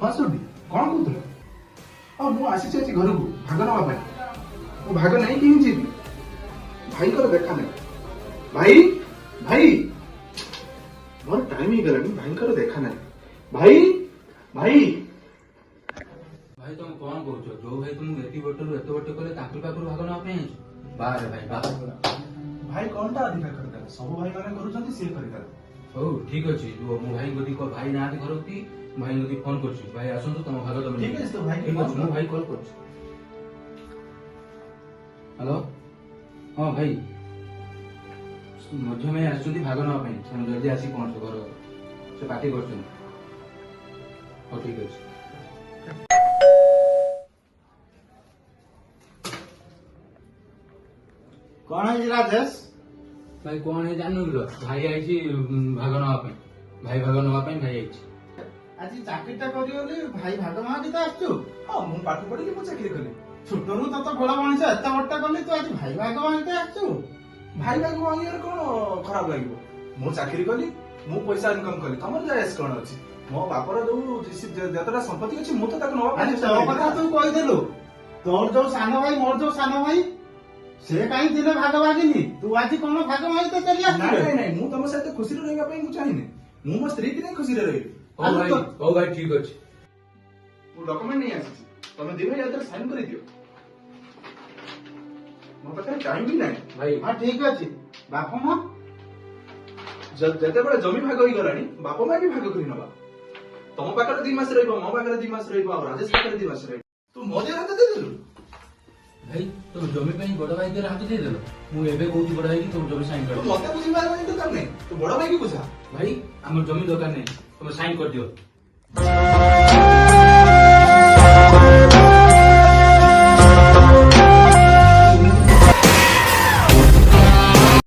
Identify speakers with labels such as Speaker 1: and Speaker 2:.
Speaker 1: हाँ सुधी कौन कहूल और मुझे आसी घर को भाग नापी मो भाग नहीं कि जी भाई को देखा नहीं भाई भाई मोर टाइम ही गलानी भाई को देखा नहीं भाई भाई
Speaker 2: भाई तुम कौन कौच जो भाई तुम एत बटू एत बट कले पाखु भाग नापी बाहर भाई बाहर
Speaker 1: भाई कौन टा अधिकार करता सब भाई मैंने करूछंती से करिता
Speaker 2: हो ठीक अछि मो भाई गदी को भाई ना घर होती भाई गदी फोन करछि भाई आसंतु तुम भाग तुम
Speaker 1: ठीक है तो भाई
Speaker 2: ठीक अछि मो भाई कॉल करछि हेलो हां भाई मध्य में आसुदी भाग ना पई तुम जल्दी आसी पहुंच घर से पार्टी करछन हो ठीक अछि
Speaker 3: कौन है राजेश
Speaker 2: भाई कौन है जानू भाई आई भाग नवा भाई भाग नवा भाई आई
Speaker 3: आज चाकरीटा करियोली भाई भाग मागी तो आछू
Speaker 1: हां मु पाठ पढी मु चाकरी कली
Speaker 3: छोटरू तो बड़ मଣିଷ एत बट्टा कली तू आज भाई भाग मागी आछू
Speaker 1: भाई भाग मांगियार कोन खराब लागिबो मु चाकरी कली मु पैसा इनकम कली तमर जायस कोन अछि मो बापर दो जतरा संपत्ति अछि मु तो ताको नवा
Speaker 3: आज तो कथा तू कहि देलु तोर जो सानो भाई मोर जो सानो भाई से कहीं दिने भाग मागिनी तू आज कोन भाग मागी तो चली आछू
Speaker 1: नहीं नहीं मु तम साथे खुशी रहबा पई मु चाहिने मु मो स्त्री की नहीं खुशी रहबी
Speaker 2: ओ भाई ठीक अछि
Speaker 1: मु डॉक्यूमेंट नहीं आसी तमे दिबे यातर साइन करि दियो मो पाखे टाइम भी नहीं
Speaker 2: भाई
Speaker 3: हां ठीक अछि बापू मां
Speaker 1: जते बड़े जमी भाग होई गलानी बापा मां भी भाग करि नबा तम पाखे 2 मास रहइबो मो पाखे 2 मास रहइबो और राजेश पाखे 2 मास रहइबो तू मोजे हाथ दे देलु
Speaker 2: भाई तुम जमी पे बड़ भाई के हाथ दे देलो मु एबे कहूची बड़ भाई कि तुम जमी साइन कर
Speaker 1: तू मते बुझिबार नहीं तो कर नहीं तू बड़ भाई की बुझा
Speaker 2: भाई हमर जमी दरकार नहीं तुम साइन कर दियो